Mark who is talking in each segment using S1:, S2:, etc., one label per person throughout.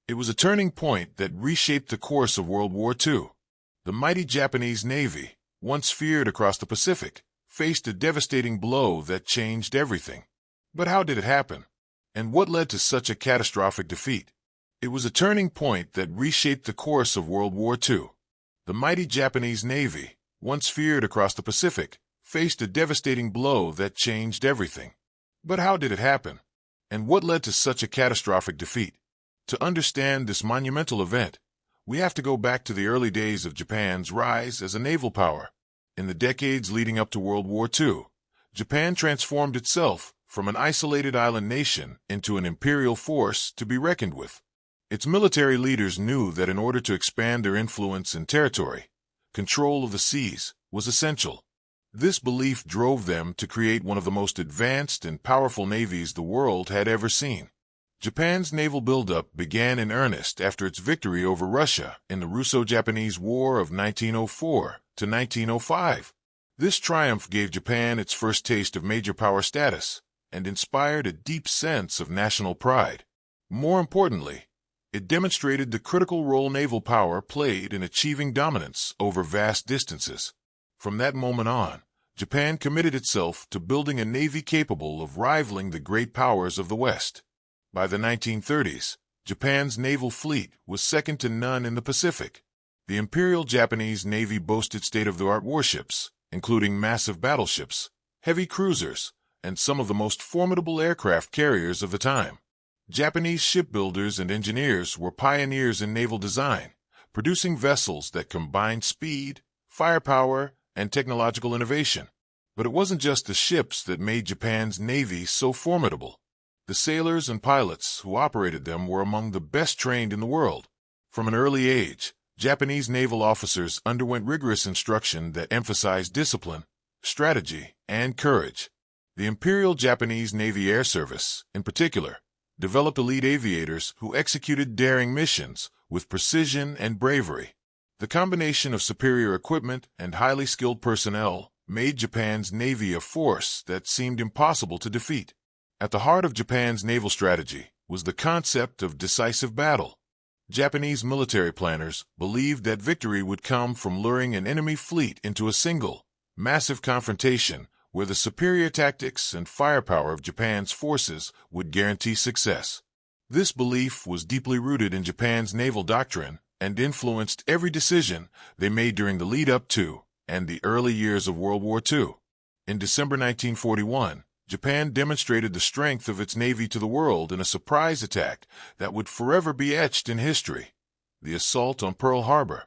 S1: It was a turning point that reshaped the course of World War II. The mighty Japanese Navy, once feared across the Pacific, faced a devastating blow that changed everything. But how did it happen? And what led to such a catastrophic defeat? It was a turning point that reshaped the course of World War II. The mighty Japanese Navy, once feared across the Pacific, faced a devastating blow that changed everything. But how did it happen? And what led to such a catastrophic defeat? To understand this monumental event, we have to go back to the early days of Japan's rise as a naval power. In the decades leading up to World War II, Japan transformed itself from an isolated island nation into an imperial force to be reckoned with. Its military leaders knew that in order to expand their influence and territory, control of the seas was essential. This belief drove them to create one of the most advanced and powerful navies the world had ever seen. Japan's naval buildup began in earnest after its victory over Russia in the Russo-Japanese War of 1904 to 1905. This triumph gave Japan its first taste of major power status and inspired a deep sense of national pride. More importantly, it demonstrated the critical role naval power played in achieving dominance over vast distances. From that moment on, Japan committed itself to building a navy capable of rivaling the great powers of the West. By the 1930s, Japan's naval fleet was second to none in the Pacific. The Imperial Japanese Navy boasted state-of-the-art warships, including massive battleships, heavy cruisers, and some of the most formidable aircraft carriers of the time. Japanese shipbuilders and engineers were pioneers in naval design, producing vessels that combined speed, firepower, and technological innovation. But it wasn't just the ships that made Japan's navy so formidable. The sailors and pilots who operated them were among the best trained in the world. From an early age, Japanese naval officers underwent rigorous instruction that emphasized discipline, strategy, and courage. The Imperial Japanese Navy Air Service, in particular, developed elite aviators who executed daring missions with precision and bravery. The combination of superior equipment and highly skilled personnel made Japan's navy a force that seemed impossible to defeat. At the heart of Japan's naval strategy was the concept of decisive battle. Japanese military planners believed that victory would come from luring an enemy fleet into a single, massive confrontation where the superior tactics and firepower of Japan's forces would guarantee success. This belief was deeply rooted in Japan's naval doctrine and influenced every decision they made during the lead-up to and the early years of World War II. In December 1941, Japan demonstrated the strength of its navy to the world in a surprise attack that would forever be etched in history: the assault on Pearl Harbor.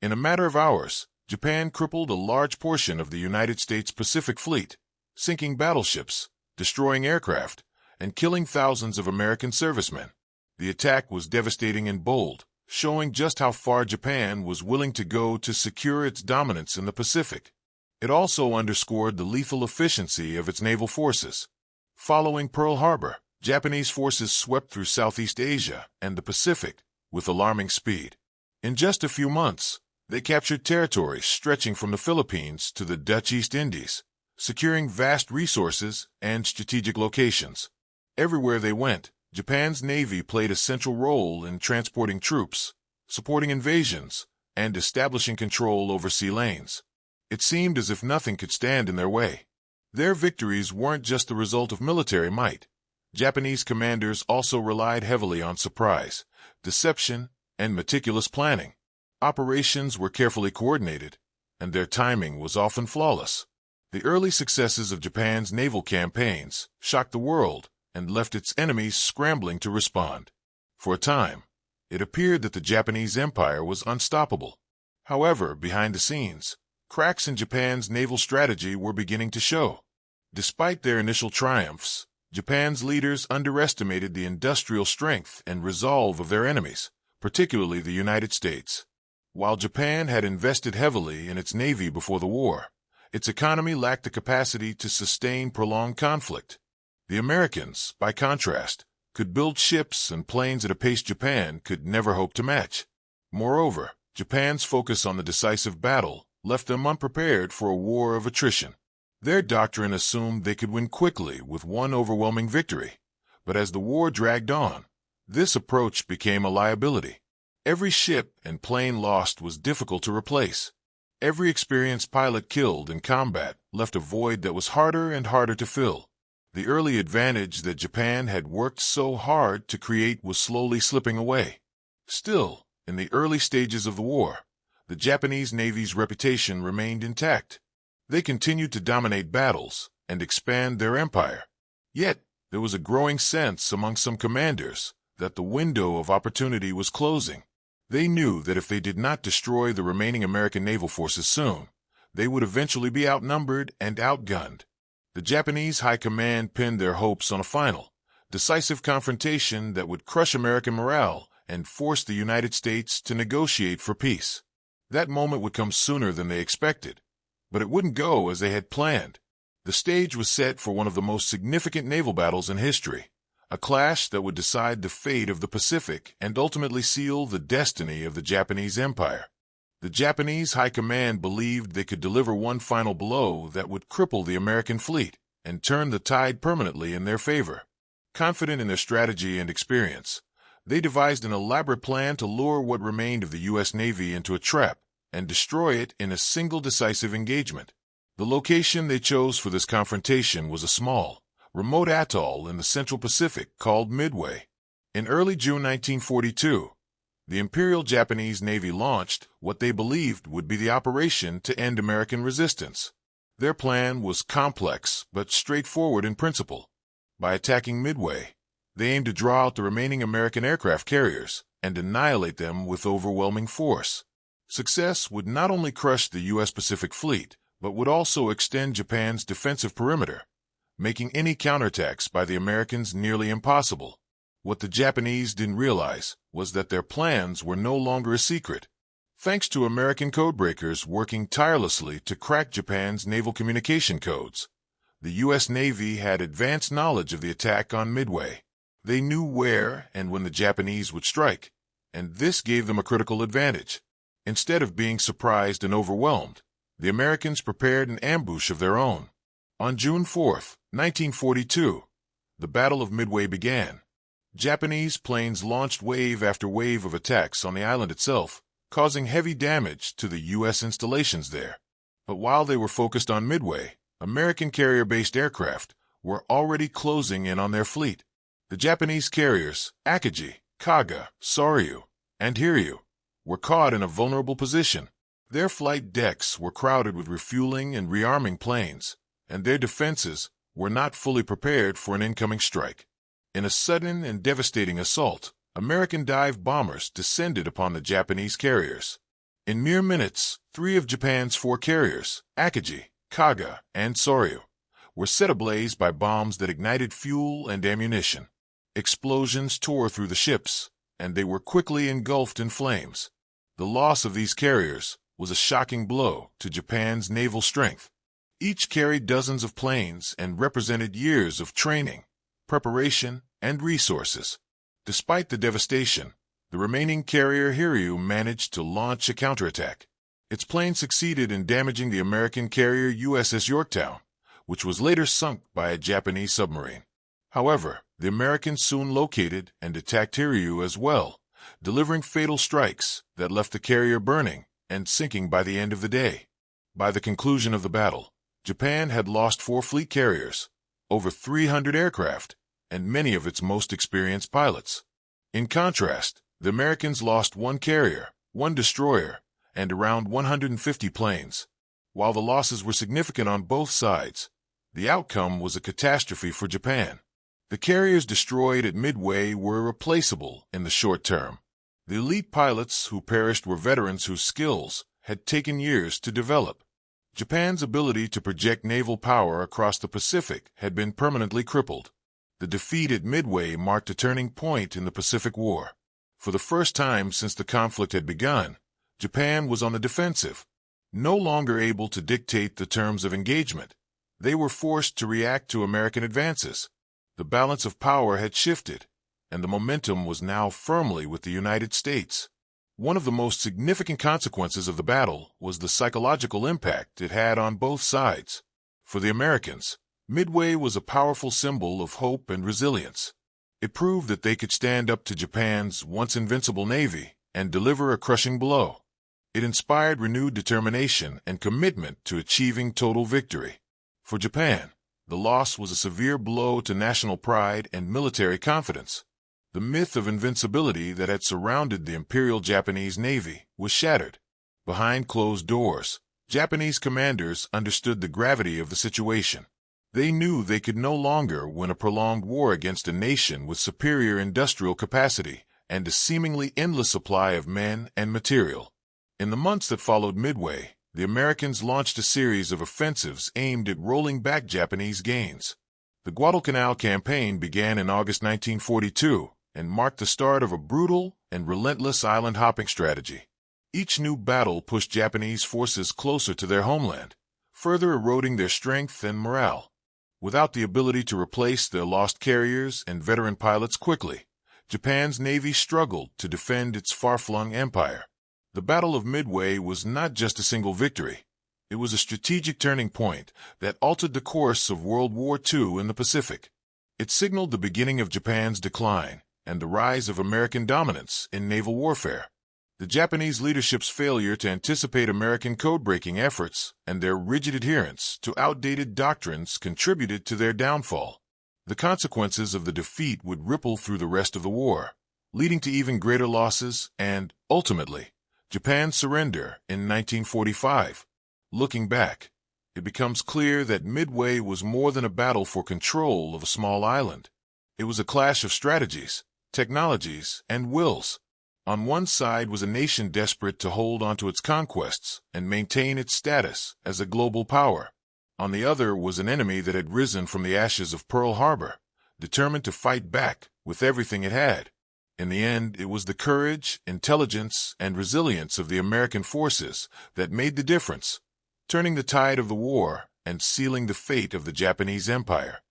S1: In a matter of hours, Japan crippled a large portion of the United States Pacific Fleet, sinking battleships, destroying aircraft, and killing thousands of American servicemen. The attack was devastating and bold, showing just how far Japan was willing to go to secure its dominance in the Pacific. It also underscored the lethal efficiency of its naval forces. Following Pearl Harbor, Japanese forces swept through Southeast Asia and the Pacific with alarming speed. In just a few months, they captured territories stretching from the Philippines to the Dutch East Indies, securing vast resources and strategic locations. Everywhere they went, Japan's navy played a central role in transporting troops, supporting invasions, and establishing control over sea lanes. It seemed as if nothing could stand in their way. Their victories weren't just the result of military might. Japanese commanders also relied heavily on surprise, deception, and meticulous planning. Operations were carefully coordinated, and their timing was often flawless. The early successes of Japan's naval campaigns shocked the world and left its enemies scrambling to respond. For a time, it appeared that the Japanese Empire was unstoppable. However, behind the scenes, cracks in Japan's naval strategy were beginning to show. Despite their initial triumphs, Japan's leaders underestimated the industrial strength and resolve of their enemies, particularly the United States. While Japan had invested heavily in its navy before the war, its economy lacked the capacity to sustain prolonged conflict. The Americans, by contrast, could build ships and planes at a pace Japan could never hope to match. Moreover, Japan's focus on the decisive battle left them unprepared for a war of attrition. Their doctrine assumed they could win quickly with one overwhelming victory. But as the war dragged on, This approach became a liability. Every ship and plane lost was difficult to replace. Every experienced pilot killed in combat left a void that was harder and harder to fill. The early advantage that Japan had worked so hard to create was slowly slipping away. Still, in the early stages of the war, the Japanese Navy's reputation remained intact. They continued to dominate battles and expand their empire. Yet, there was a growing sense among some commanders that the window of opportunity was closing. They knew that if they did not destroy the remaining American naval forces soon, they would eventually be outnumbered and outgunned. The Japanese High Command pinned their hopes on a final, decisive confrontation that would crush American morale and force the United States to negotiate for peace. That moment would come sooner than they expected, but it wouldn't go as they had planned. The stage was set for one of the most significant naval battles in history, a clash that would decide the fate of the Pacific and ultimately seal the destiny of the Japanese Empire. The Japanese High Command believed they could deliver one final blow that would cripple the American fleet and turn the tide permanently in their favor. Confident in their strategy and experience, they devised an elaborate plan to lure what remained of the U.S. Navy into a trap and destroy it in a single decisive engagement. The location they chose for this confrontation was a small, remote atoll in the Central Pacific called Midway. In early June 1942, the Imperial Japanese Navy launched what they believed would be the operation to end American resistance. Their plan was complex but straightforward in principle. By attacking Midway, they aimed to draw out the remaining American aircraft carriers and annihilate them with overwhelming force. Success would not only crush the U.S. Pacific Fleet, but would also extend Japan's defensive perimeter, making any counterattacks by the Americans nearly impossible. What the Japanese didn't realize was that their plans were no longer a secret. Thanks to American codebreakers working tirelessly to crack Japan's naval communication codes, the U.S. Navy had advanced knowledge of the attack on Midway. They knew where and when the Japanese would strike, and this gave them a critical advantage. Instead of being surprised and overwhelmed, the Americans prepared an ambush of their own. On June 4, 1942, the Battle of Midway began. Japanese planes launched wave after wave of attacks on the island itself, causing heavy damage to the U.S. installations there. But while they were focused on Midway, American carrier-based aircraft were already closing in on their fleet. The Japanese carriers, Akagi, Kaga, Soryu, and Hiryu, were caught in a vulnerable position. Their flight decks were crowded with refueling and rearming planes, and their defenses were not fully prepared for an incoming strike. In a sudden and devastating assault, American dive bombers descended upon the Japanese carriers. In mere minutes, 3 of Japan's 4 carriers, Akagi, Kaga, and Soryu, were set ablaze by bombs that ignited fuel and ammunition. Explosions tore through the ships, and they were quickly engulfed in flames. The loss of these carriers was a shocking blow to Japan's naval strength. Each carried dozens of planes and represented years of training, preparation, and resources. Despite the devastation, the remaining carrier Hiryu managed to launch a counterattack. Its plane succeeded in damaging the American carrier USS Yorktown, which was later sunk by a Japanese submarine. However, the Americans soon located and attacked Hiryu as well, delivering fatal strikes that left the carrier burning and sinking by the end of the day. By the conclusion of the battle, Japan had lost 4 fleet carriers, over 300 aircraft, and many of its most experienced pilots. In contrast, the Americans lost 1 carrier, 1 destroyer, and around 150 planes. While the losses were significant on both sides, the outcome was a catastrophe for Japan. The carriers destroyed at Midway were replaceable in the short term. The elite pilots who perished were veterans whose skills had taken years to develop. Japan's ability to project naval power across the Pacific had been permanently crippled. The defeat at Midway marked a turning point in the Pacific War. For the first time since the conflict had begun, Japan was on the defensive. No longer able to dictate the terms of engagement, they were forced to react to American advances. The balance of power had shifted, and the momentum was now firmly with the United States. One of the most significant consequences of the battle was the psychological impact it had on both sides. For the Americans, Midway was a powerful symbol of hope and resilience. It proved that they could stand up to Japan's once invincible navy and deliver a crushing blow. It inspired renewed determination and commitment to achieving total victory. For Japan, the loss was a severe blow to national pride and military confidence. The myth of invincibility that had surrounded the Imperial Japanese Navy was shattered. Behind closed doors, Japanese commanders understood the gravity of the situation. They knew they could no longer win a prolonged war against a nation with superior industrial capacity and a seemingly endless supply of men and material. In the months that followed Midway, the Americans launched a series of offensives aimed at rolling back Japanese gains. The Guadalcanal campaign began in August 1942 and marked the start of a brutal and relentless island-hopping strategy. Each new battle pushed Japanese forces closer to their homeland, further eroding their strength and morale. Without the ability to replace their lost carriers and veteran pilots quickly, Japan's navy struggled to defend its far-flung empire. The Battle of Midway was not just a single victory. It was a strategic turning point that altered the course of World War II in the Pacific. It signaled the beginning of Japan's decline and the rise of American dominance in naval warfare. The Japanese leadership's failure to anticipate American code-breaking efforts and their rigid adherence to outdated doctrines contributed to their downfall. The consequences of the defeat would ripple through the rest of the war, leading to even greater losses and, ultimately, Japan's surrender in 1945. Looking back, it becomes clear that Midway was more than a battle for control of a small island. It was a clash of strategies, technologies, and wills. On one side was a nation desperate to hold onto its conquests and maintain its status as a global power. On the other was an enemy that had risen from the ashes of Pearl Harbor, determined to fight back with everything it had. In the end, it was the courage, intelligence, and resilience of the American forces that made the difference, turning the tide of the war and sealing the fate of the Japanese Empire.